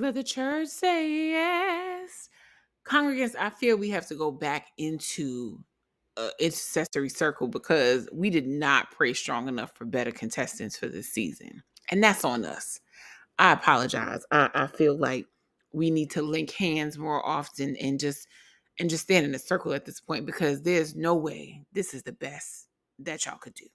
Let the church say yes. Congregants, I feel we have to go back into intercessory circle because we did not pray strong enough for better contestants for this season. And that's on us. I apologize. I feel like we need to link hands more often and just stand in a circle at this point because there's no way this is the best that y'all could do.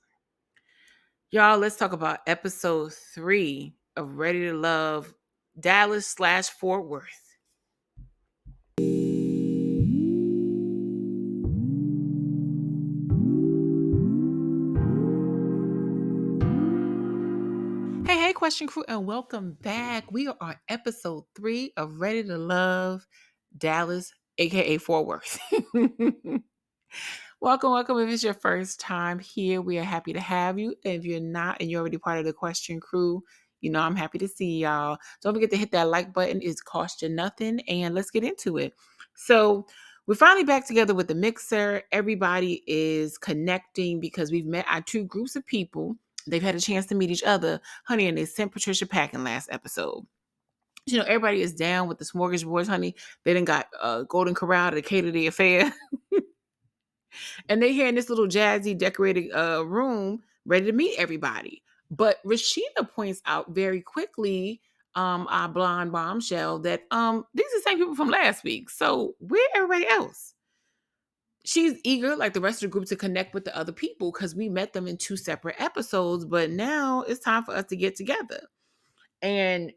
Y'all, let's talk about episode 3 of Ready to Love, Dallas/Fort Worth. Hey, question crew, and welcome back. We are on episode 3 of Ready to Love, Dallas, aka Fort Worth. Welcome. If it's your first time here, we are happy to have you. If you're not and you're already part of the question crew, I'm happy to see y'all. Don't forget to hit that like button. It's cost you nothing. And let's get into it. So we're finally back together with the mixer. Everybody is connecting because we've met our 2 groups of people. They've had a chance to meet each other. Honey, and they sent Patricia packing last episode. Everybody is down with the smorgasbords, honey. They done got Golden Corral to cater the affair. And they here in this little jazzy decorated room ready to meet everybody. But Rashida points out very quickly, our blonde bombshell, that these are the same people from last week. So where everybody else? She's eager, like the rest of the group, to connect with the other people because we met them in 2 separate episodes. But now it's time for us to get together. And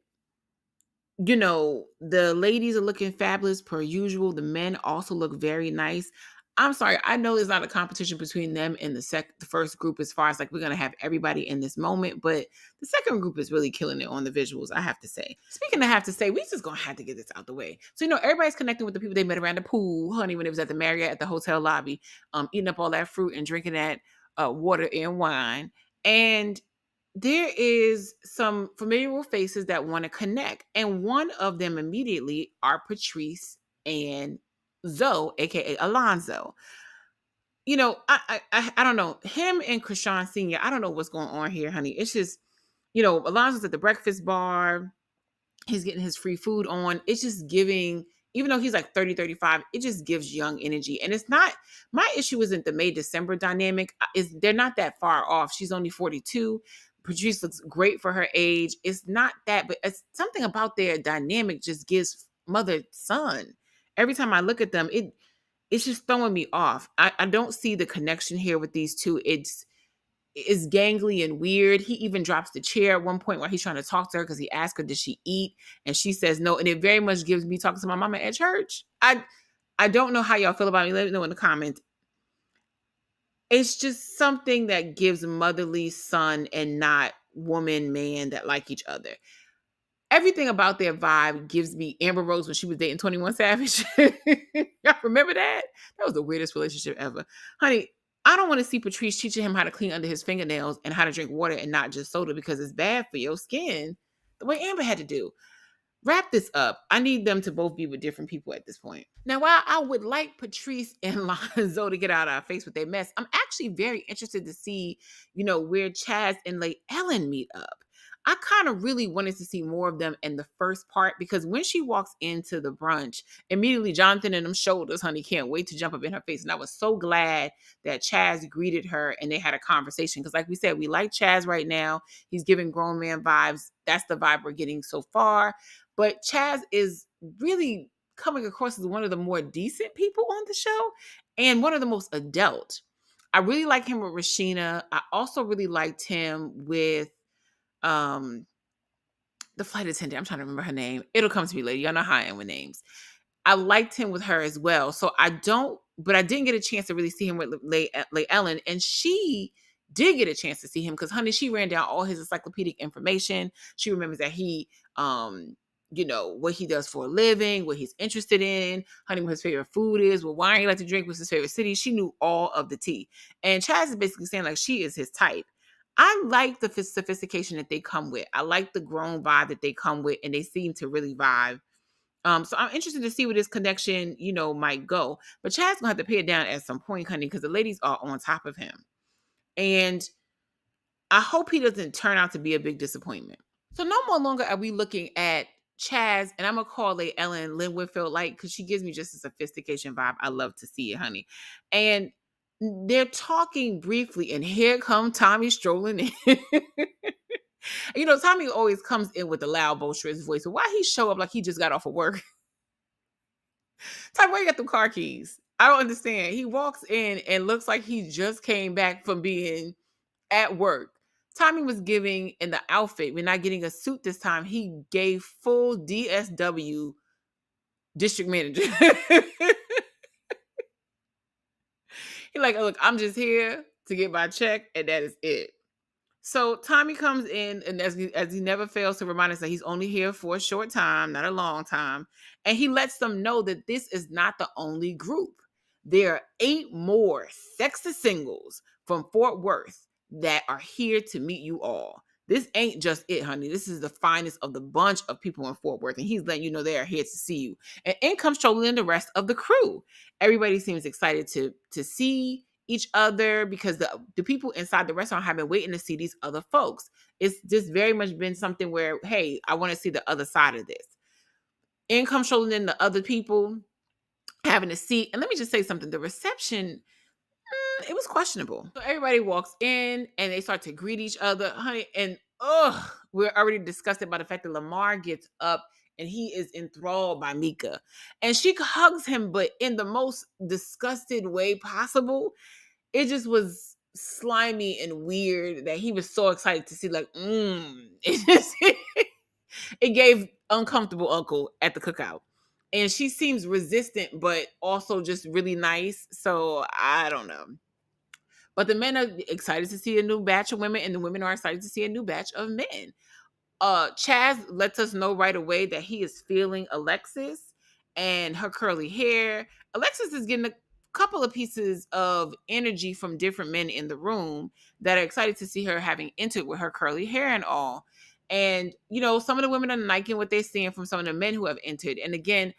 the ladies are looking fabulous per usual. The men also look very nice. I'm sorry, I know there's not a competition between them and the first group as far as like we're gonna have everybody in this moment, but the second group is really killing it on the visuals, I have to say. Speaking of have to say, we just gonna have to get this out the way. So everybody's connecting with the people they met around the pool, honey, when it was at the Marriott at the hotel lobby, eating up all that fruit and drinking that water and wine. And there is some familiar faces that want to connect. And one of them immediately are Patrice and Zoe, aka Alonzo. I don't know. Him and Krishan Sr., I don't know what's going on here, honey. It's just, Alonzo's at the breakfast bar. He's getting his free food on. It's just giving, even though he's like 30, 35, it just gives young energy. And it's not, my issue isn't the May December dynamic. They're not that far off. She's only 42. Patrice looks great for her age. It's not that, but it's something about their dynamic just gives mother son. Every time I look at them, it's just throwing me off. I don't see the connection here with these two. It's gangly and weird. He even drops the chair at one point while he's trying to talk to her because he asked her, did she eat? And she says no. And it very much gives me talking to my mama at church. I don't know how y'all feel about me. Let me know in the comments. It's just something that gives motherly son and not woman, man that like each other. Everything about their vibe gives me Amber Rose when she was dating 21 Savage. Y'all remember that? That was the weirdest relationship ever. Honey, I don't want to see Patrice teaching him how to clean under his fingernails and how to drink water and not just soda because it's bad for your skin, the way Amber had to do. Wrap this up. I need them to both be with different people at this point. Now, while I would like Patrice and Lonzo to get out of our face with their mess, I'm actually very interested to see, where Chaz and Lay Ellen meet up. I kind of really wanted to see more of them in the first part because when she walks into the brunch, immediately Jonathan and them shoulders, honey, can't wait to jump up in her face. And I was so glad that Chaz greeted her and they had a conversation. Because like we said, we like Chaz right now. He's giving grown man vibes. That's the vibe we're getting so far. But Chaz is really coming across as one of the more decent people on the show and one of the most adult. I really like him with Rashina. I also really liked him with the flight attendant. I'm trying to remember her name. It'll come to me later. Y'all know how I am with names. I liked him with her as well. So I didn't get a chance to really see him with Lay Ellen. And she did get a chance to see him because, honey, she ran down all his encyclopedic information. She remembers that he, what he does for a living, what he's interested in, honey, what his favorite food is, what wine he likes to drink, what's his favorite city. She knew all of the tea. And Chaz is basically saying like she is his type. I like the sophistication that they come with. I like the grown vibe that they come with, and they seem to really vibe. So I'm interested to see where this connection, might go. But Chad's gonna have to pay it down at some point, honey, because the ladies are on top of him. And I hope he doesn't turn out to be a big disappointment. So no more longer are we looking at Chaz, and I'm gonna call it Ellen Lynn Whitfield like because she gives me just a sophistication vibe. I love to see it, honey. And they're talking briefly, and here come Tommy strolling in. Tommy always comes in with a loud, boisterous voice. So why he show up like he just got off of work? Tommy, where you got them car keys? I don't understand. He walks in and looks like he just came back from being at work. Tommy was giving in the outfit. We're not getting a suit this time. He gave full DSW district manager. He like, look, I'm just here to get my check, and that is it. So Tommy comes in, and as he never fails to remind us that he's only here for a short time, not a long time, and he lets them know that this is not the only group. There are 8 more sexy singles from Fort Worth that are here to meet you all. This ain't just it, honey. This is the finest of the bunch of people in Fort Worth, and he's letting you know they are here to see you. And in comes Charlie and the rest of the crew. Everybody seems excited to see each other because the people inside the restaurant have been waiting to see these other folks. It's just very much been something where, hey, I want to see the other side of this. In comes Charlie and the other people having a seat. And let me just say something. The reception, it was questionable. So everybody walks in and they start to greet each other, honey. And we're already disgusted by the fact that Lamar gets up and he is enthralled by Mika. And she hugs him, but in the most disgusted way possible. It just was slimy and weird that he was so excited to see, like, it gave uncomfortable uncle at the cookout. And she seems resistant, but also just really nice. So I don't know. But the men are excited to see a new batch of women, and the women are excited to see a new batch of men. Chaz lets us know right away that he is feeling Alexis and her curly hair. Alexis is getting a couple of pieces of energy from different men in the room that are excited to see her having entered with her curly hair and all. And some of the women are liking what they're seeing from some of the men who have entered. And again,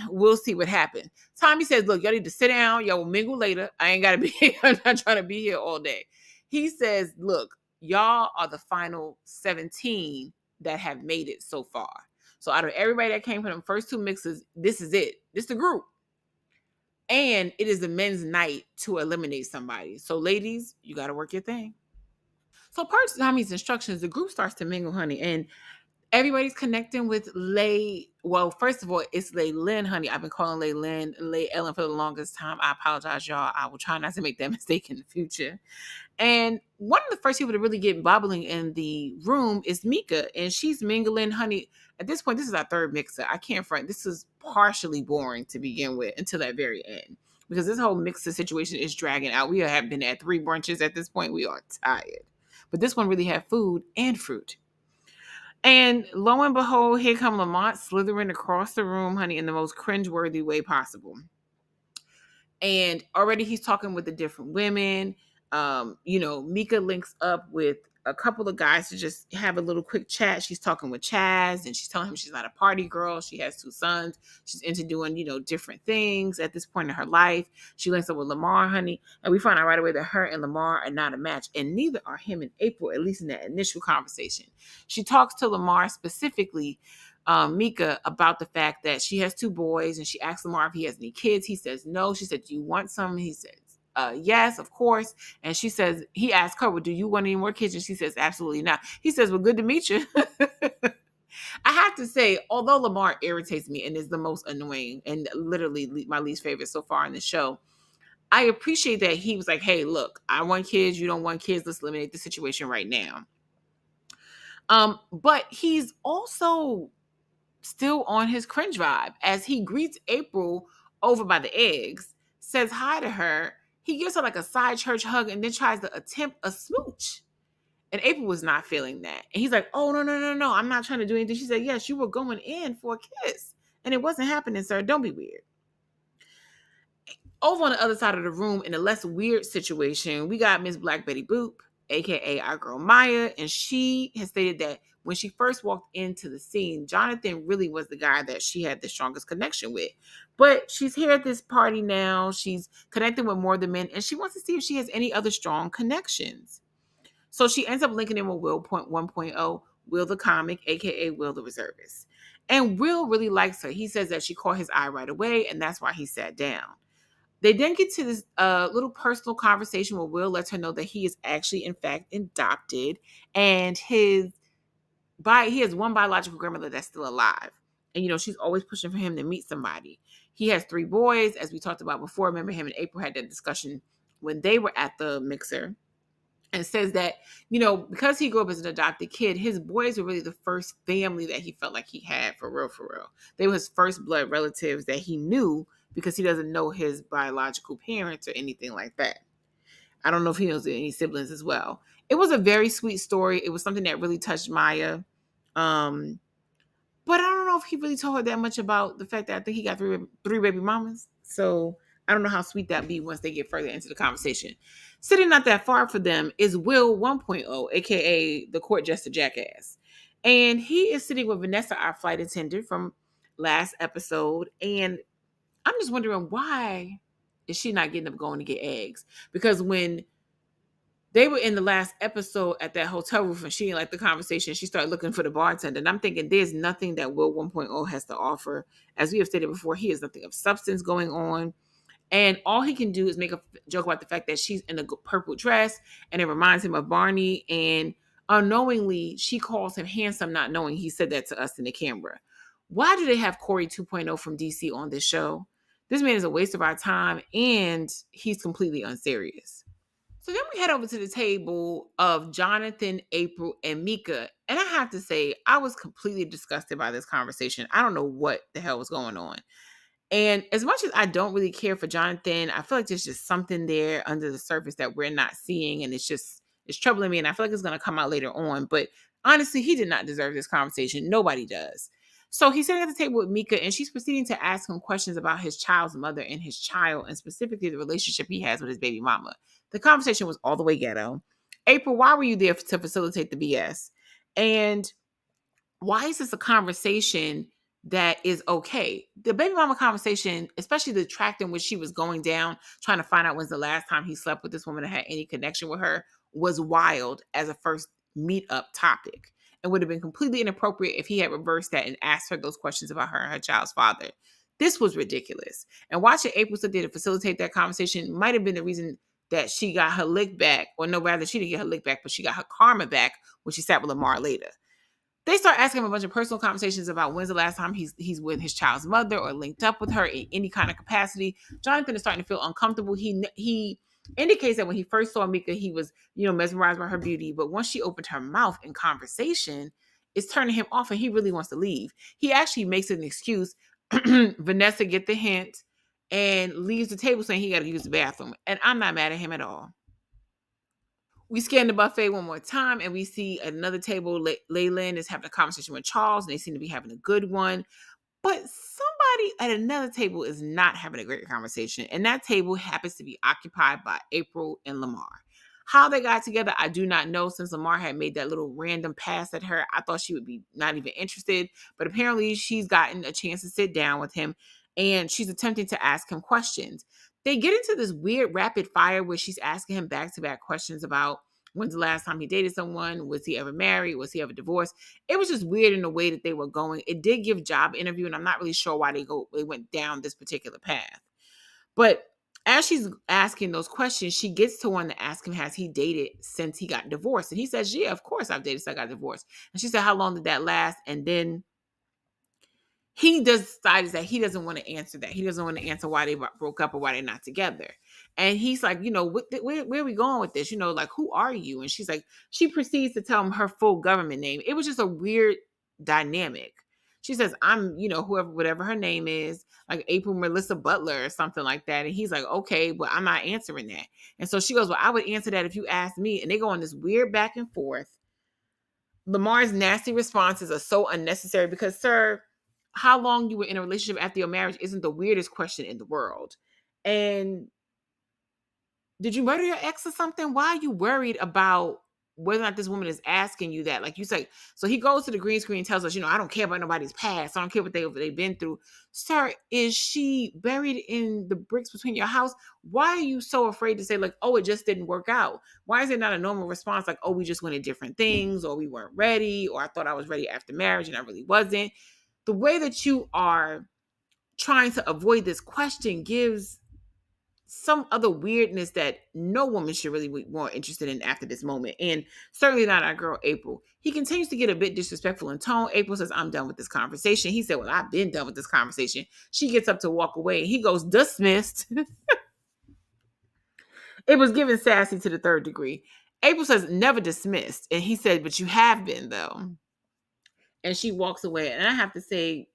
we'll see what happens. Tommy says, look, y'all need to sit down. Y'all will mingle later. I ain't gotta be here. I'm not trying to be here all day. He says, look, y'all are the final 17 that have made it so far. So out of everybody that came from the first 2 mixes, this is it. This is the group. And it is the men's night to eliminate somebody. So ladies, you got to work your thing. So per Tommy's instructions, the group starts to mingle, honey. And everybody's connecting with Lay. Well, first of all, it's Lay Lynn, honey. I've been calling Lay Lynn, Lay Ellen for the longest time. I apologize, y'all. I will try not to make that mistake in the future. And one of the first people to really get bubbling in the room is Mika. And she's mingling, honey. At this point, this is our 3rd mixer. I can't front. This is partially boring to begin with until that very end. Because this whole mixer situation is dragging out. We have been at 3 brunches at this point. We are tired. But this one really had food and fruit. And lo and behold, here come Lamont slithering across the room, honey, in the most cringeworthy way possible. And already he's talking with the different women. Mika links up with a couple of guys to just have a little quick chat. She's talking with Chaz, and she's telling him she's not a party girl. She has 2 sons. She's into doing, different things at this point in her life. She links up with Lamar, honey. And we find out right away that her and Lamar are not a match. And neither are him and April, at least in that initial conversation. She talks to Lamar specifically, Mika, about the fact that she has 2 boys, and she asks Lamar if he has any kids. He says no. She said, do you want some? He says, yes, of course. And she says, he asked her, well, do you want any more kids? And she says, absolutely not. He says, well, good to meet you. I have to say, although Lamar irritates me and is the most annoying and literally my least favorite so far in the show, I appreciate that he was like, hey, look, I want kids. You don't want kids. Let's eliminate the situation right now. But he's also still on his cringe vibe as he greets April over by the eggs, says hi to her. He gives her like a side church hug and then tries to attempt a smooch. And April was not feeling that. And he's like, oh, no. I'm not trying to do anything. She said, yes, you were going in for a kiss. And it wasn't happening, sir. Don't be weird. Over on the other side of the room, in a less weird situation, we got Miss Black Betty Boop, aka our girl Maya, and she has stated that when she first walked into the scene, Jonathan really was the guy that she had the strongest connection with. But she's here at this party now. She's connecting with more of the men, and she wants to see if she has any other strong connections. So she ends up linking in with Will 1.0, Will the comic, aka Will the reservist. And Will really likes her. He says that she caught his eye right away, and that's why he sat down. They then get to this little personal conversation where Will lets her know that he is actually, in fact, adopted, and he has one biological grandmother that's still alive. And, she's always pushing for him to meet somebody. He has 3 boys, as we talked about before. Remember, him and April had that discussion when they were at the mixer, and says that, because he grew up as an adopted kid, his boys were really the first family that he felt like he had, for real, for real. They were his first blood relatives that he knew, because he doesn't know his biological parents or anything like that. I don't know if he knows any siblings as well. It was a very sweet story. It was something that really touched Maya. Um, but I don't know if he really told her that much about the fact that I think he got three baby mamas. So I don't know how sweet that be once they get further into the conversation. Sitting not that far for them is Will 1.0, aka the court jester jackass. And he is sitting with Vanessa, our flight attendant from last episode. And I'm just wondering, why is she not getting up going to get eggs? Because when they were in the last episode at that hotel room and she didn't like the conversation, she started looking for the bartender. And I'm thinking there's nothing that Will 1.0 has to offer. As we have stated before, he has nothing of substance going on. And all he can do is make a joke about the fact that she's in a purple dress and it reminds him of Barney. And unknowingly, she calls him handsome, not knowing he said that to us in the camera. Why do they have Corey 2.0 from DC on this show? This man is a waste of our time, and he's completely unserious. So then we head over to the table of Jonathan, April, and Mika. And I have to say, I was completely disgusted by this conversation. I don't know what the hell was going on. And as much as I don't really care for Jonathan, I feel like there's just something there under the surface that we're not seeing. And it's troubling me. And I feel like it's going to come out later on. But honestly, he did not deserve this conversation. Nobody does. So he's sitting at the table with Mika, and she's proceeding to ask him questions about his child's mother and his child, and specifically the relationship he has with his baby mama. The conversation was all the way ghetto. April, why were you there to facilitate the BS? And why is this a conversation that is okay? The baby mama conversation, especially the track in which she was going down, trying to find out when's the last time he slept with this woman that had any connection with her, was wild as a first meet-up topic. It would have been completely inappropriate if he had reversed that and asked her those questions about her and her child's father. This was ridiculous. And watching April sit there to facilitate that conversation might have been the reason that she got her lick back, or no, rather, she didn't get her lick back, but she got her karma back when she sat with Lamar later. They start asking him a bunch of personal conversations about when's the last time he's with his child's mother or linked up with her in any kind of capacity. Jonathan is starting to feel uncomfortable. He indicates that when he first saw Mika, he was, mesmerized by her beauty. But once she opened her mouth in conversation, it's turning him off and he really wants to leave. He actually makes an excuse. Vanessa get the hint and leaves the table saying he got to use the bathroom. And I'm not mad at him at all. We scan the buffet one more time and we see another table. Leyland is having a conversation with Charles, and they seem to be having a good one. But somebody at another table is not having a great conversation. And that table happens to be occupied by April and Lamar. How they got together, I do not know. Since Lamar had made that little random pass at her, I thought she would be not even interested. But apparently she's gotten a chance to sit down with him and she's attempting to ask him questions. They get into this weird rapid fire where she's asking him back-to-back questions about when's the last time he dated someone? Was he ever married? Was he ever divorced? It was just weird in the way that they were going. It did give job interview, and I'm not really sure why they went down this particular path. But as she's asking those questions, she gets to one to ask him, has he dated since he got divorced? And he says, yeah, of course I've dated since I got divorced. And she said, how long did that last? And then he decides that he doesn't want to answer that. He doesn't want to answer why they broke up or why they're not together. And he's like, where are we going with this? Like, who are you? And she's like, she proceeds to tell him her full government name. It was just a weird dynamic. She says, I'm, whoever, whatever her name is, like April Melissa Butler or something like that. And he's like, okay, but I'm not answering that. And so she goes, well, I would answer that if you asked me. And they go on this weird back and forth. Lamar's nasty responses are so unnecessary because, sir, how long you were in a relationship after your marriage isn't the weirdest question in the world. And did you murder your ex or something? Why are you worried about whether or not this woman is asking you that. Like you say, so he goes to the green screen and tells us, I don't care about nobody's past. I don't care what they've been through. Sir, is she buried in the bricks between your house? Why are you so afraid to say, like, oh, it just didn't work out? Why is it not a normal response? Like, oh, we just wanted different things, or we weren't ready, or I thought I was ready after marriage and I really wasn't. The way that you are trying to avoid this question gives some other weirdness that no woman should really be more interested in after this moment. And certainly not our girl, April. He continues to get a bit disrespectful in tone. April says, I'm done with this conversation. He said, well, I've been done with this conversation. She gets up to walk away. He goes, dismissed. It was given sassy to the third degree. April says, never dismissed. And he said, but you have been, though. And she walks away. And I have to say,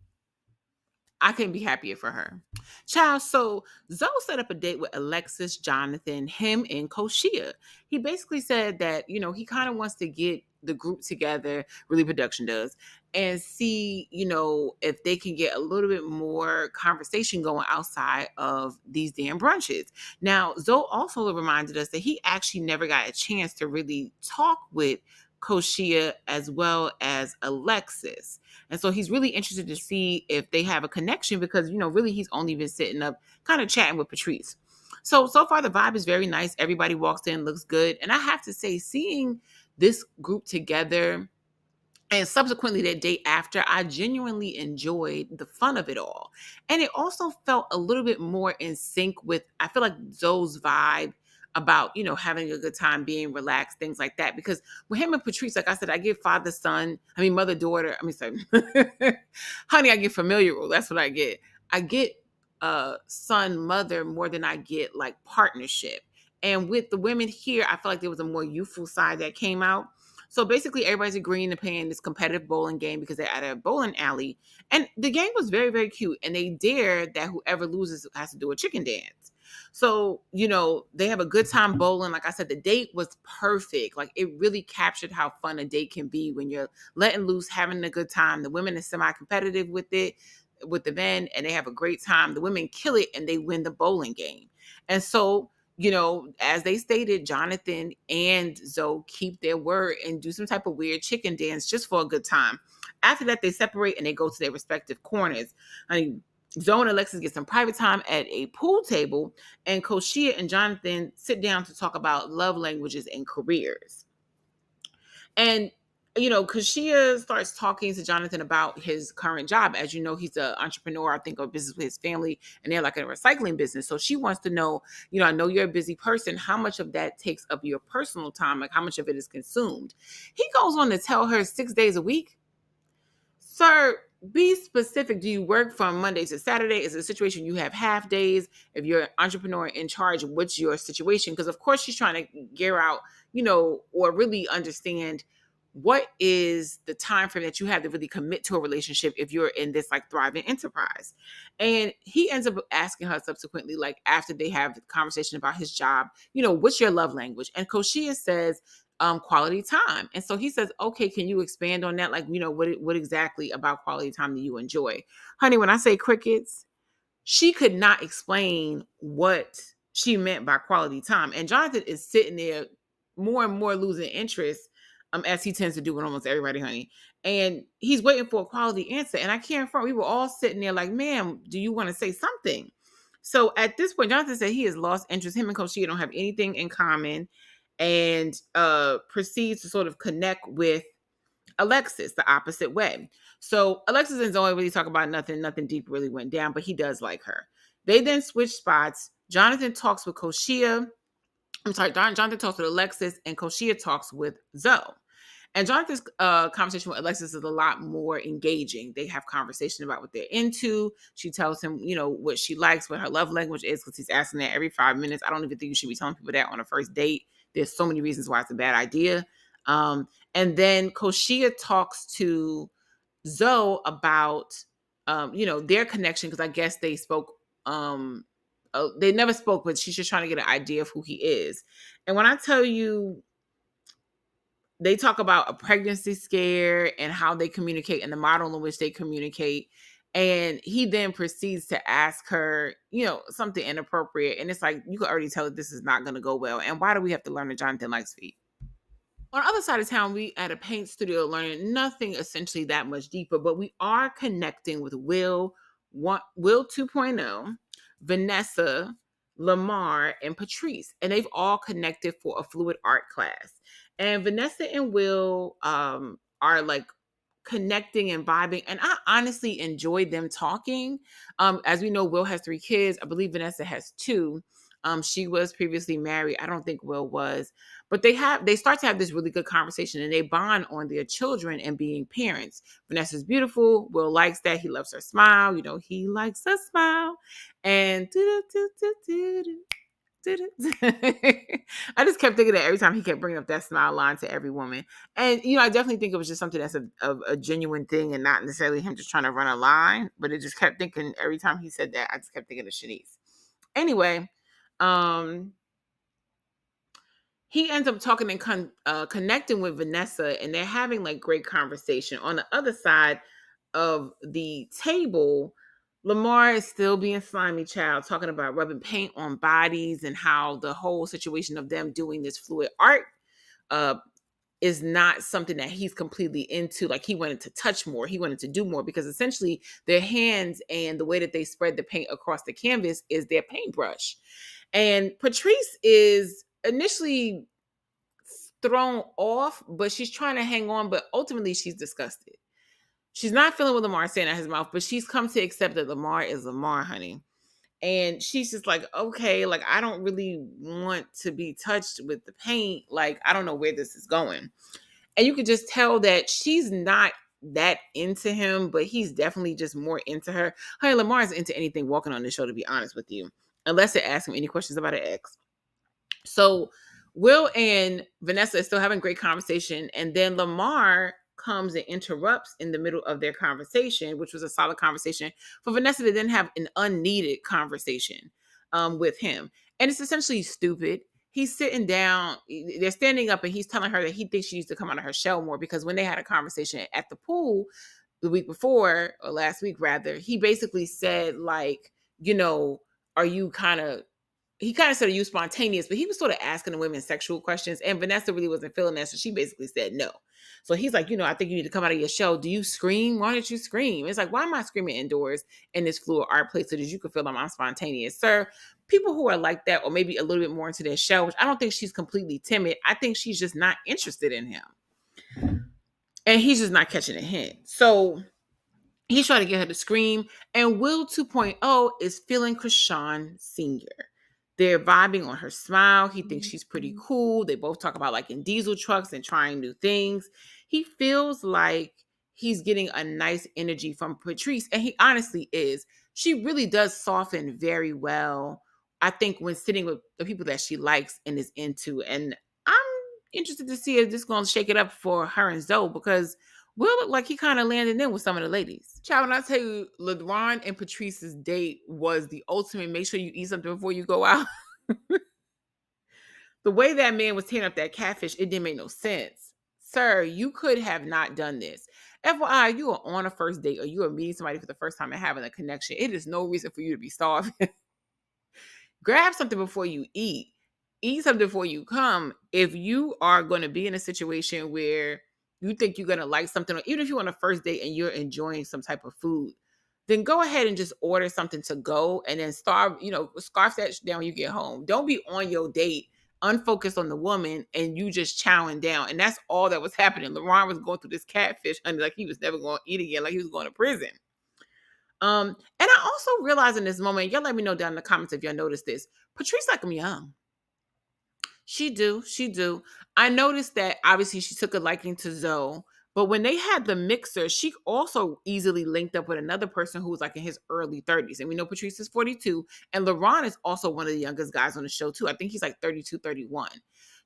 I couldn't be happier for her. Child, so Zoe set up a date with Alexis, Jonathan, him, and Koshia. He basically said that, he kind of wants to get the group together, really production does, and see, if they can get a little bit more conversation going outside of these damn brunches. Now, Zoe also reminded us that he actually never got a chance to really talk with Koshia as well as Alexis. And so he's really interested to see if they have a connection because, really he's only been sitting up kind of chatting with Patrice. So far the vibe is very nice. Everybody walks in, looks good. And I have to say, seeing this group together and subsequently that day after, I genuinely enjoyed the fun of it all. And it also felt a little bit more in sync with, I feel like Zoe's vibe about, having a good time, being relaxed, things like that. Because with him and Patrice, like I said, I get mother, daughter, sorry, honey, I get familiar. That's what I get. I get son, mother more than I get like partnership. And with the women here, I feel like there was a more youthful side that came out. So basically, everybody's agreeing to play in this competitive bowling game because they're at a bowling alley. And the game was very, very cute. And they dare that whoever loses has to do a chicken dance. So, they have a good time bowling. Like I said, the date was perfect. Like it really captured how fun a date can be when you're letting loose, having a good time. The women are semi-competitive with it, with the men, and they have a great time. The women kill it and they win the bowling game. And so, as they stated, Jonathan and Zoe keep their word and do some type of weird chicken dance just for a good time. After that, they separate and they go to their respective corners. Zoe and Alexis get some private time at a pool table, and Koshia and Jonathan sit down to talk about love languages and careers. And Koshia starts talking to Jonathan about his current job. As you know, he's an entrepreneur, I think, or business with his family, and they're like a recycling business. So she wants to know, I know you're a busy person. How much of that takes up your personal time? Like how much of it is consumed? He goes on to tell her 6 days a week. Sir, be specific. Do you work from Monday to Saturday? Is it a situation you have half days? If you're an entrepreneur in charge, what's your situation? Because of course she's trying to gear out, or really understand what is the time frame that you have to really commit to a relationship if you're in this like thriving enterprise. And he ends up asking her subsequently, like after they have a conversation about his job, what's your love language? And Koshia says, quality time. And so he says, okay, can you expand on that? Like, what exactly about quality time do you enjoy? Honey, when I say crickets, she could not explain what she meant by quality time. And Jonathan is sitting there more and more losing interest, as he tends to do with almost everybody, honey. And he's waiting for a quality answer. And I can't front. We were all sitting there like, ma'am, do you want to say something? So at this point, Jonathan said he has lost interest. Him and Koshia don't have anything in common, and proceeds to sort of connect with Alexis the opposite way. So Alexis and Zoe really talk about nothing deep really went down, but he does like her. They then switch spots. Jonathan talks with Koshia. Jonathan talks with Alexis, and Koshia talks with Zoe. And Jonathan's conversation with Alexis is a lot more engaging. They have conversation about what they're into. She tells him, what she likes, what her love language is, because he's asking that every 5 minutes. I don't even think you should be telling people that on a first date. There's so many reasons why it's a bad idea. And then Koshia talks to Zoe about, their connection, because I guess they spoke. They never spoke, but she's just trying to get an idea of who he is. And when I tell you, they talk about a pregnancy scare and how they communicate and the model in which they communicate. And he then proceeds to ask her, something inappropriate. And it's like, you can already tell that this is not going to go well. And why do we have to learn that Jonathan likes feet? On the other side of town, we at a paint studio learning nothing essentially that much deeper, but we are connecting with Will 2.0, Vanessa, Lamar, and Patrice. And they've all connected for a fluid art class. And Vanessa and Will are like connecting and vibing. And I honestly enjoyed them talking. As we know, Will has 3 kids. I believe Vanessa has 2. She was previously married. I don't think Will was, but they start to have this really good conversation and they bond on their children and being parents. Vanessa's beautiful. Will likes that. He loves her smile. You know, he likes a smile. And I just kept thinking that every time he kept bringing up that smile line to every woman. And, you know, I definitely think it was just something that's a genuine thing and not necessarily him just trying to run a line. But it just kept thinking every time he said that, I just kept thinking of Shanice. Anyway, um, he ends up talking and connecting with Vanessa, and they're having like great conversation. On the other side of the table, Lamar is still being slimy child, talking about rubbing paint on bodies and how the whole situation of them doing this fluid art uh, is not something that he's completely into. Like he wanted to touch more, he wanted to do more because essentially their hands and the way that they spread the paint across the canvas is their paintbrush. And Patrice is initially thrown off, but she's trying to hang on, but ultimately she's disgusted. She's not feeling what Lamar is saying at his mouth, but she's come to accept that Lamar is Lamar, honey. And she's just like, okay, like I don't really want to be touched with the paint. Like, I don't know where this is going. And you could just tell that she's not that into him, but he's definitely just more into her. Honey, Lamar is into anything walking on the show, to be honest with you, unless they ask him any questions about an ex. So Will and Vanessa is still having great conversation, and then Lamar comes and interrupts in the middle of their conversation, which was a solid conversation for Vanessa to then have an unneeded conversation with him. And it's essentially stupid. He's sitting down, they're standing up, and he's telling her that he thinks she needs to come out of her shell more because when they had a conversation at the pool the week before, or last week rather, he basically said, like, you know, are you kind of he kind of said, "Are you spontaneous?" But he was sort of asking the women sexual questions, and Vanessa really wasn't feeling that, so she basically said no. So he's like, I think you need to come out of your shell. Do you scream? Why don't you scream? It's like, why am I screaming indoors in this fluid art place so that you can feel like I'm spontaneous, sir? People who are like that, or maybe a little bit more into their shell, which I don't think she's completely timid. I think she's just not interested in him, and he's just not catching a hint. So he's trying to get her to scream, and Will 2.0 is feeling Krishan Sr. They're vibing on her smile. He thinks she's pretty cool. They both talk about like in diesel trucks and trying new things. He feels like he's getting a nice energy from Patrice, and he honestly is. She really does soften very well, I think, when sitting with the people that she likes and is into. And I'm interested to see if this is going to shake it up for her and Zoe because Will look like he kind of landed in with some of the ladies. Child, when I tell you, LeBron and Patrice's date was the ultimate make sure you eat something before you go out. The way that man was tearing up that catfish, it didn't make no sense. Sir, you could have not done this. FYI, you are on a first date or you are meeting somebody for the first time and having a connection. It is no reason for you to be starving. Grab something before you eat. Eat something before you come. If you are going to be in a situation where you think you're going to like something, or even if you're on a first date and you're enjoying some type of food, then go ahead and just order something to go and then scarf that down when you get home. Don't be on your date unfocused on the woman and you just chowing down. And that's all that was happening. LeBron was going through this catfish, honey, like he was never going to eat again, like he was going to prison. And I also realized in this moment, y'all let me know down in the comments if y'all noticed this. Patrice like him young. She do. I noticed that obviously she took a liking to Zoe, but when they had the mixer, she also easily linked up with another person who was like in his early 30s. And we know Patrice is 42, and LeBron is also one of the youngest guys on the show too. I think he's like 32, 31.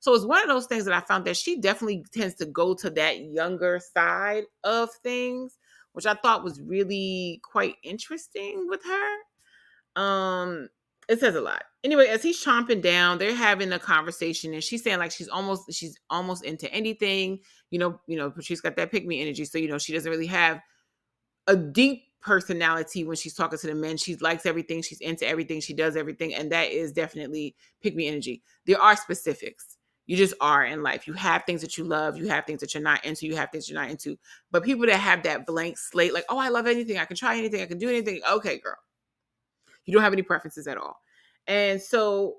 So it's one of those things that I found that she definitely tends to go to that younger side of things, which I thought was really quite interesting with her. It says a lot. Anyway, as he's chomping down, they're having a conversation, and she's saying like she's almost into anything. Patrice got that pick me energy, so she doesn't really have a deep personality when she's talking to the men. She likes everything, she's into everything, she does everything, and that is definitely pick me energy. There are specifics. You just are in life. You have things that you love. You have things that you're not into. You have things you're not into. But people that have that blank slate, like, oh, I love anything. I can try anything. I can do anything. Okay, girl. You don't have any preferences at all. And so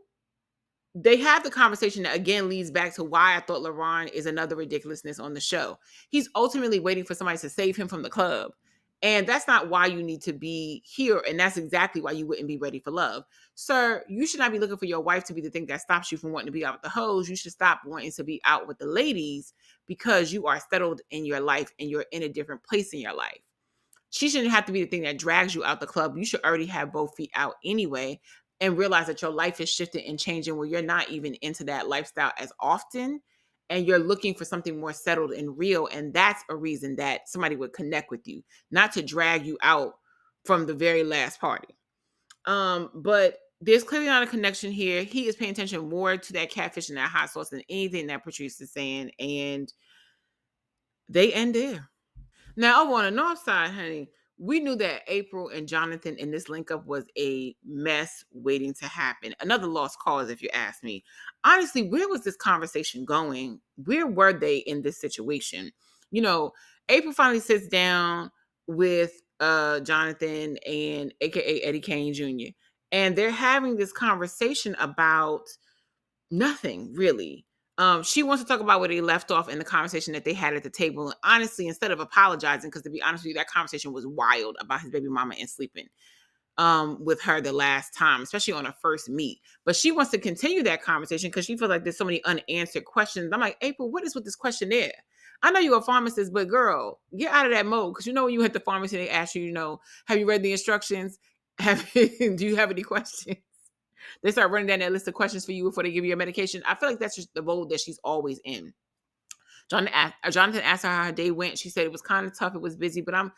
they have the conversation that again leads back to why I thought LaRon is another ridiculousness on the show. He's ultimately waiting for somebody to save him from the club. And that's not why you need to be here. And that's exactly why you wouldn't be ready for love. Sir, you should not be looking for your wife to be the thing that stops you from wanting to be out with the hoes. You should stop wanting to be out with the ladies because you are settled in your life and you're in a different place in your life. She shouldn't have to be the thing that drags you out the club. You should already have both feet out anyway and realize that your life is shifting and changing where you're not even into that lifestyle as often and you're looking for something more settled and real. And that's a reason that somebody would connect with you, not to drag you out from the very last party. But there's clearly not a connection here. He is paying attention more to that catfish and that hot sauce than anything that Patrice is saying. And they end there. Now, over on the north side, honey, we knew that April and Jonathan in this link up was a mess waiting to happen. Another lost cause, if you ask me. Honestly, where was this conversation going? Where were they in this situation? You know, April finally sits down with Jonathan and AKA Eddie Kane Jr. And they're having this conversation about nothing really. She wants to talk about where they left off in the conversation that they had at the table. And honestly, instead of apologizing, because to be honest with you, that conversation was wild about his baby mama and sleeping with her the last time, especially on a first meet. But she wants to continue that conversation because she feels like there's so many unanswered questions. I'm like, April, what is with this questionnaire? I know you're a pharmacist, but girl, get out of that mode. Because you know when you hit the pharmacy, they ask you, have you read the instructions? Do you have any questions? They start running down that list of questions for you before they give you your medication. I feel like that's just the mode that she's always in. Jonathan asked her how her day went. She said it was kind of tough. It was busy, but I'm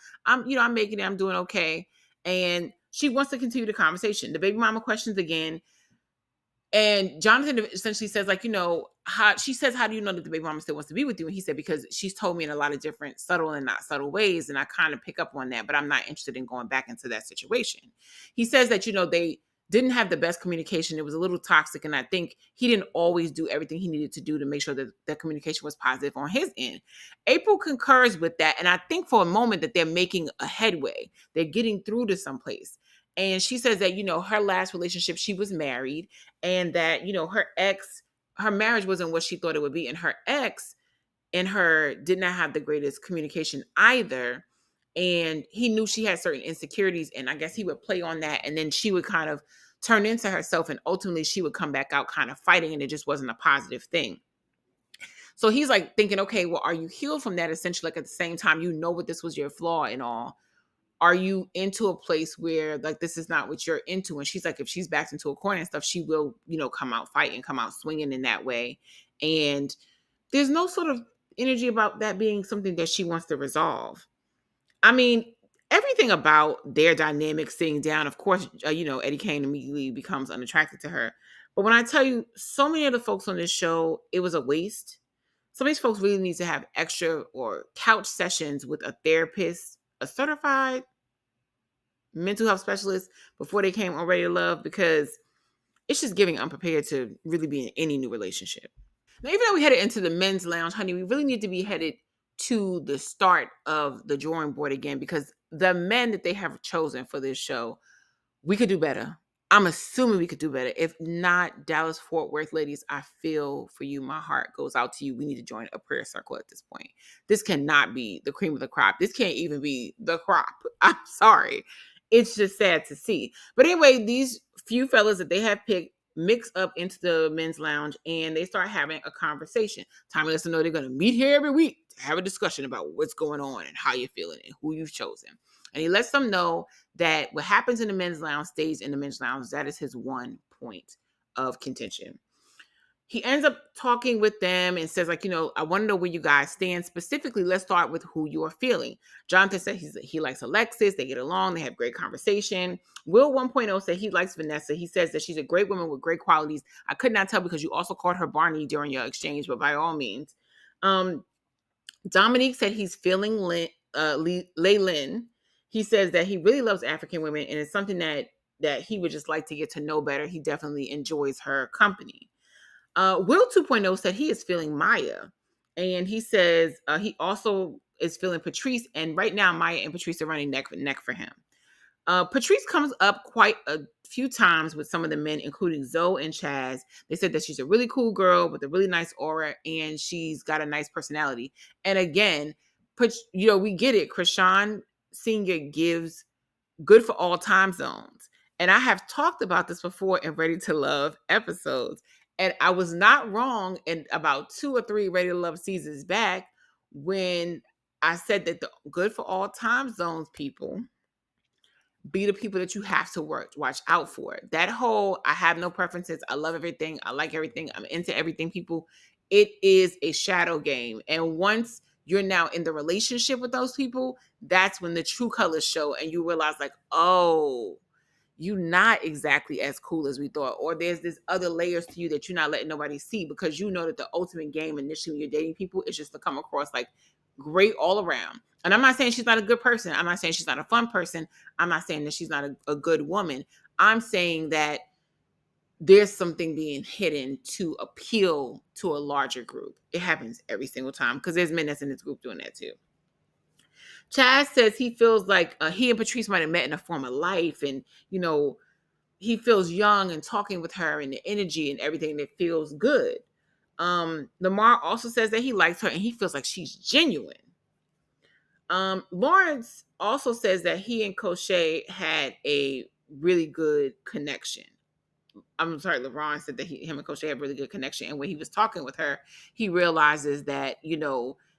making it. I'm doing okay. And she wants to continue the conversation. The baby mama questions again. And Jonathan essentially says, like, how do you know that the baby mama still wants to be with you? And he said, because she's told me in a lot of different subtle and not subtle ways. And I kind of pick up on that, but I'm not interested in going back into that situation. He says that, they didn't have the best communication. It was a little toxic. And I think he didn't always do everything he needed to do to make sure that the communication was positive on his end. April concurs with that. And I think for a moment that they're making a headway. They're getting through to someplace. And she says that, her last relationship, she was married and that, her marriage wasn't what she thought it would be. And her ex and her did not have the greatest communication either. And he knew she had certain insecurities. And I guess he would play on that. And then she would kind of turn into herself. And ultimately she would come back out kind of fighting. And it just wasn't a positive thing. So he's like thinking, okay, well, are you healed from that? Essentially, like at the same time, what this was your flaw and all. Are you into a place where like this is not what you're into? And she's like, if she's backed into a corner and stuff, she will, come out fighting, come out swinging in that way. And there's no sort of energy about that being something that she wants to resolve. I mean, everything about their dynamic sitting down, of course, Eddie Kane immediately becomes unattracted to her. But when I tell you, so many of the folks on this show, it was a waste. Some of these folks really need to have extra or couch sessions with a therapist, a certified mental health specialist before they came on Ready to Love, because it's just giving unprepared to really be in any new relationship. Now, even though we headed into the men's lounge, honey, we really need to be headed to the start of the drawing board again, because the men that they have chosen for this show, we could do better. I'm assuming we could do better. If not, Dallas Fort Worth ladies, I feel for you. My heart goes out to you. We need to join a prayer circle at this point. This cannot be the cream of the crop. This can't even be the crop. I'm sorry. It's just sad to see. But anyway, these few fellas that they have picked mix up into the men's lounge and they start having a conversation. Tommy lets them know they're going to meet here every week to have a discussion about what's going on and how you're feeling and who you've chosen. And he lets them know that what happens in the men's lounge stays in the men's lounge. That is his one point of contention. He ends up talking with them and says, like, I want to know where you guys stand. Specifically, let's start with who you are feeling. Jonathan said he likes Alexis. They get along. They have great conversation. Will 1.0 said he likes Vanessa. He says that she's a great woman with great qualities. I could not tell because you also called her Barney during your exchange, but by all means. Dominique said he's feeling Laylin. He says that he really loves African women and it's something that he would just like to get to know better. He definitely enjoys her company. Will 2.0 said he is feeling Maya. And he says he also is feeling Patrice. And right now, Maya and Patrice are running neck and neck for him. Patrice comes up quite a few times with some of the men, including Zoe and Chaz. They said that she's a really cool girl with a really nice aura, and she's got a nice personality. And again, we get it. Krishan Senior gives good for all time zones. And I have talked about this before in Ready to Love episodes. And I was not wrong in about 2 or 3 Ready to Love seasons back when I said that the good for all time zones people be the people that you have to watch out for. That whole I have no preferences, I love everything, I like everything, I'm into everything people, it is a shadow game. And once you're now in the relationship with those people, that's when the true colors show and you realize like, oh, you're not exactly as cool as we thought, or there's this other layers to you that you're not letting nobody see, because you know that the ultimate game initially when you're dating people is just to come across like great all around. And I'm not saying she's not a good person. I'm not saying she's not a fun person. I'm not saying that she's not a good woman. I'm saying that there's something being hidden to appeal to a larger group. It happens every single time because there's men that's in this group doing that too. Chaz says he feels like he and Patrice might have met in a former life, and he feels young and talking with her and the energy and everything that feels good. Lamar also says that he likes her and he feels like she's genuine. Lawrence also says that he and Cochet had a really good connection. I'm sorry, LeBron said that him and Cochet have really good connection. And when he was talking with her, he realizes that,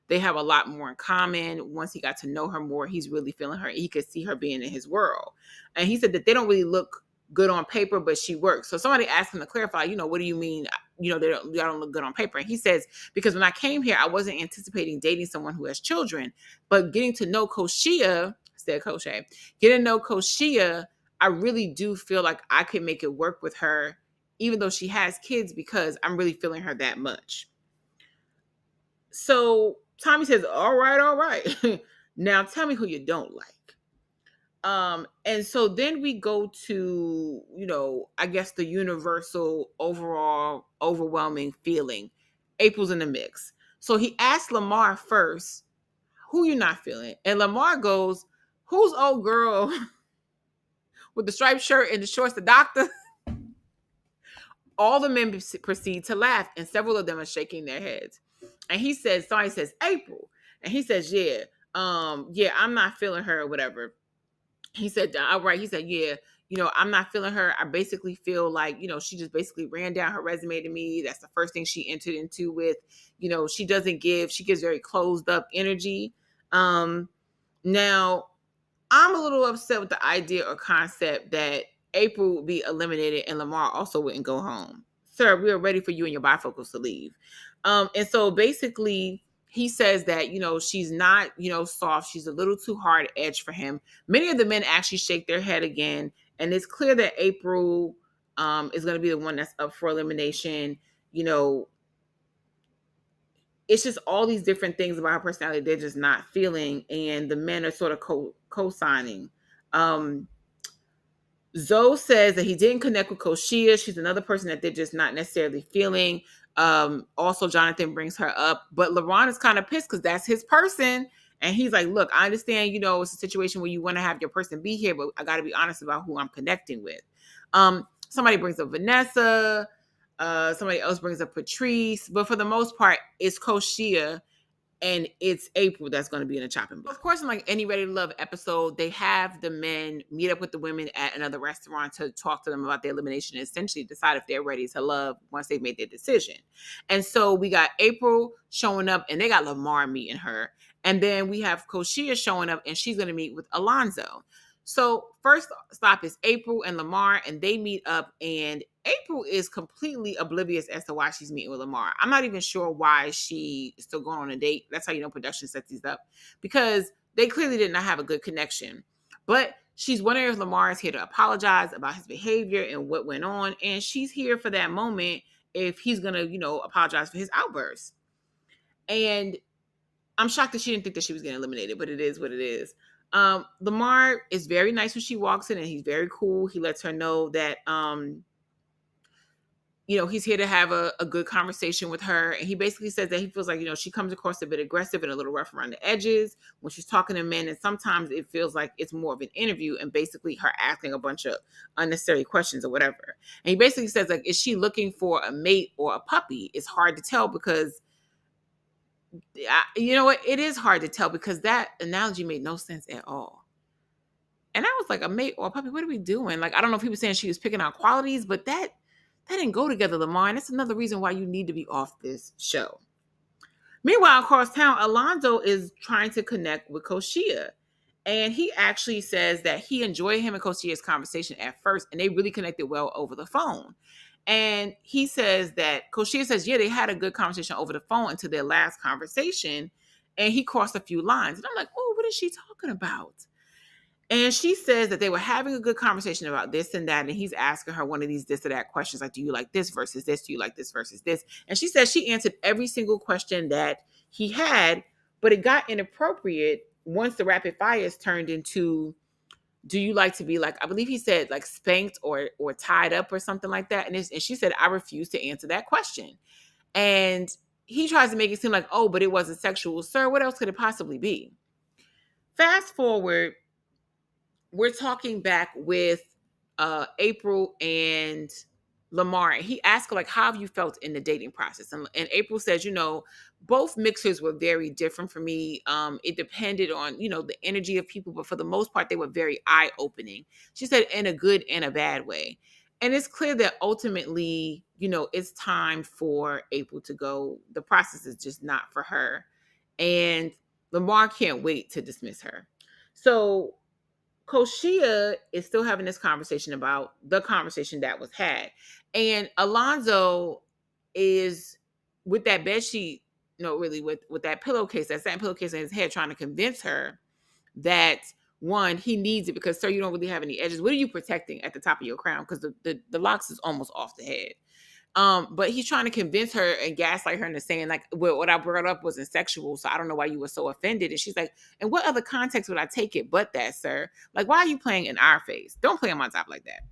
they have a lot more in common. Once he got to know her more, he's really feeling her. He could see her being in his world. And he said that they don't really look good on paper, but she works. So somebody asked him to clarify, what do you mean? Y'all don't look good on paper. And he says, because when I came here, I wasn't anticipating dating someone who has children, but getting to know Cochet, getting to know Cochet, I really do feel like I could make it work with her, even though she has kids, because I'm really feeling her that much. So Tommy says, all right. Now tell me who you don't like. And so then we go to, I guess the universal overall overwhelming feeling. April's in the mix. So he asked Lamar first, who you not feeling? And Lamar goes, who's old girl with the striped shirt and the shorts, the doctor? All the men proceed to laugh, and several of them are shaking their heads. And he says, somebody says, April. And he says, yeah, I'm not feeling her or whatever. He said, all right. He said, yeah, I'm not feeling her. I basically feel like, she just basically ran down her resume to me. That's the first thing she entered into with, she gives very closed up energy. Now, I'm a little upset with the idea or concept that April would be eliminated and Lamar also wouldn't go home. Sir, we are ready for you and your bifocals to leave. And so basically, he says that, she's not, soft. She's a little too hard edge for him. Many of the men actually shake their head again. And it's clear that April is going to be the one that's up for elimination. It's just all these different things about her personality they're just not feeling, and the men are sort of co-signing. Zoe says that he didn't connect with Koshia. She's another person that they're just not necessarily feeling. Also, Jonathan brings her up, but LeBron is kind of pissed because that's his person. And he's like, look, I understand, it's a situation where you want to have your person be here, but I got to be honest about who I'm connecting with. Somebody brings up Vanessa. Somebody else brings up Patrice. But for the most part, it's Koshia and it's April that's going to be in a chopping block. Of course, in like any Ready to Love episode, they have the men meet up with the women at another restaurant to talk to them about their elimination and essentially decide if they're ready to love once they've made their decision. And so we got April showing up and they got Lamar meeting her. And then we have Koshia showing up and she's going to meet with Alonzo. So first stop is April and Lamar, and they meet up, and April is completely oblivious as to why she's meeting with Lamar. I'm not even sure why she is still going on a date. That's how production sets these up, because they clearly did not have a good connection. But she's wondering if Lamar is here to apologize about his behavior and what went on, and she's here for that moment if he's going to, apologize for his outburst. And I'm shocked that she didn't think that she was getting eliminated, but it is what it is. Lamar is very nice when she walks in, and he's very cool. He lets her know that he's here to have a good conversation with her. And he basically says that he feels like, she comes across a bit aggressive and a little rough around the edges when she's talking to men. And sometimes it feels like it's more of an interview and basically her asking a bunch of unnecessary questions or whatever. And he basically says, like, is she looking for a mate or a puppy? It's hard to tell because, you know what? It is hard to tell because that analogy made no sense at all. And I was like, a mate or a puppy, what are we doing? Like, I don't know if he was saying she was picking out qualities, but that didn't go together, Lamar. And that's another reason why you need to be off this show. Meanwhile, across town, Alonzo is trying to connect with Koshia. And he actually says that he enjoyed him and Koshia's conversation at first, and they really connected well over the phone. And he says that Koshia says, yeah, they had a good conversation over the phone until their last conversation. And he crossed a few lines. And I'm like, oh, what is she talking about? And she says that they were having a good conversation about this and that. And he's asking her one of these this or that questions, like, do you like this versus this? Do you like this versus this? And she says she answered every single question that he had, but it got inappropriate once the rapid fires turned into, do you like to be, like, I believe he said, like, spanked or tied up or something like that. And she said, I refuse to answer that question. And he tries to make it seem like, oh, but it wasn't sexual. Sir, what else could it possibly be? Fast forward, we're talking back with April and Lamar. And he asked her, like, how have you felt in the dating process? And April says, both mixers were very different for me. It depended on, the energy of people, but for the most part, they were very eye-opening. She said in a good and a bad way. And it's clear that ultimately, it's time for April to go. The process is just not for her. And Lamar can't wait to dismiss her. So Koshia is still having this conversation about the conversation that was had. And Alonzo is with that bed sheet, no, really with that pillowcase, that satin pillowcase in his head, trying to convince her that, one, he needs it because, sir, you don't really have any edges. What are you protecting at the top of your crown? Because the locks is almost off the head. But he's trying to convince her and gaslight her into saying, like, well, what I brought up wasn't sexual, so I don't know why you were so offended. And she's like, and what other context would I take it but that, sir? Like, why are you playing in our face? Don't play on my top like that.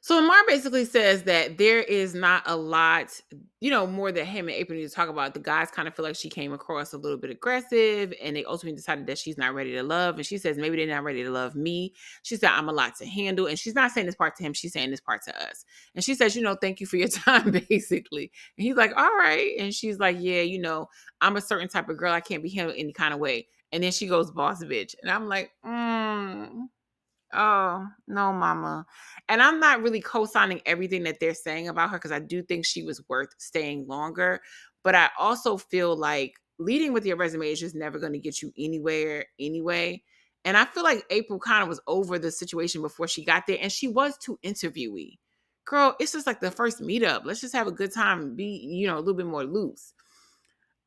So Lamar basically says that there is not a lot, more that him and April need to talk about. The guys kind of feel like she came across a little bit aggressive, and they ultimately decided that she's not ready to love. And she says, maybe they're not ready to love me. She said, I'm a lot to handle. And she's not saying this part to him. She's saying this part to us. And she says, thank you for your time, basically. And he's like, all right. And she's like, yeah, I'm a certain type of girl. I can't be handled any kind of way. And then she goes, boss bitch. And I'm like, oh, no, mama. And I'm not really co-signing everything that they're saying about her because I do think she was worth staying longer. But I also feel like leading with your resume is just never going to get you anywhere anyway. And I feel like April kind of was over the situation before she got there. And she was too interviewee. Girl, it's just like the first meetup. Let's just have a good time and be, a little bit more loose.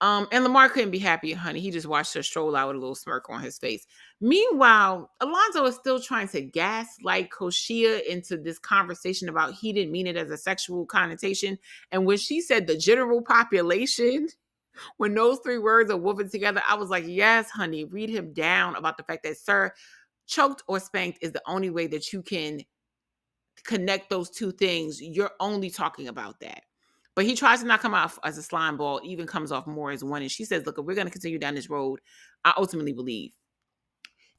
And Lamar couldn't be happier, honey. He just watched her stroll out with a little smirk on his face. Meanwhile, Alonzo is still trying to gaslight Koshia into this conversation about he didn't mean it as a sexual connotation. And when she said the general population, when those three words are woven together, I was like, yes, honey, read him down about the fact that, sir, choked or spanked is the only way that you can connect those two things. You're only talking about that. But he tries to not come off as a slime ball, even comes off more as one. And she says, look, if we're going to continue down this road, I ultimately believe.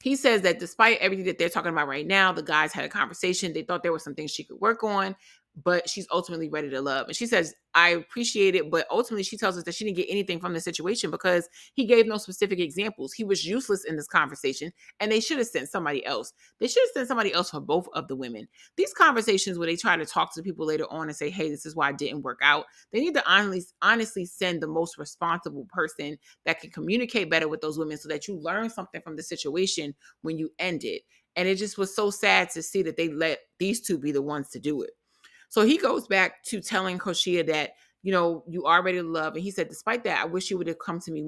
He says that despite everything that they're talking about right now, the guys had a conversation. They thought there were some things she could work on, but she's ultimately ready to love. And she says, I appreciate it, but ultimately she tells us that she didn't get anything from the situation because he gave no specific examples. He was useless in this conversation, and they should have sent somebody else. They should have sent somebody else for both of the women. These conversations where they try to talk to people later on and say, hey, this is why it didn't work out, they need to honestly send the most responsible person that can communicate better with those women so that you learn something from the situation when you end it. And it just was so sad to see that they let these two be the ones to do it. So he goes back to telling Koshia that, you are ready to love. And he said, despite that, I wish you would have come to me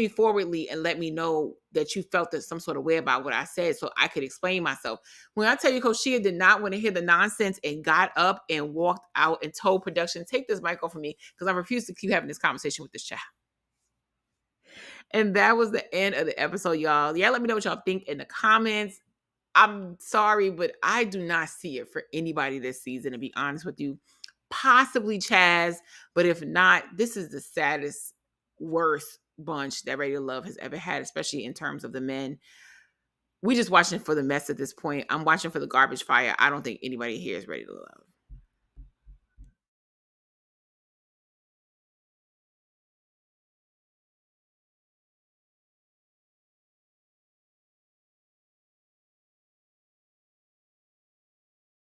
forwardly and let me know that you felt that some sort of way about what I said so I could explain myself. When I tell you Koshia did not want to hear the nonsense and got up and walked out and told production, take this mic off of me because I refuse to keep having this conversation with this child. And that was the end of the episode, y'all. Yeah, let me know what y'all think in the comments. I'm sorry, but I do not see it for anybody this season, to be honest with you. Possibly Chaz, but if not, this is the saddest, worst bunch that Ready to Love has ever had, especially in terms of the men. We just watching for the mess at this point. I'm watching for the garbage fire. I don't think anybody here is ready to love.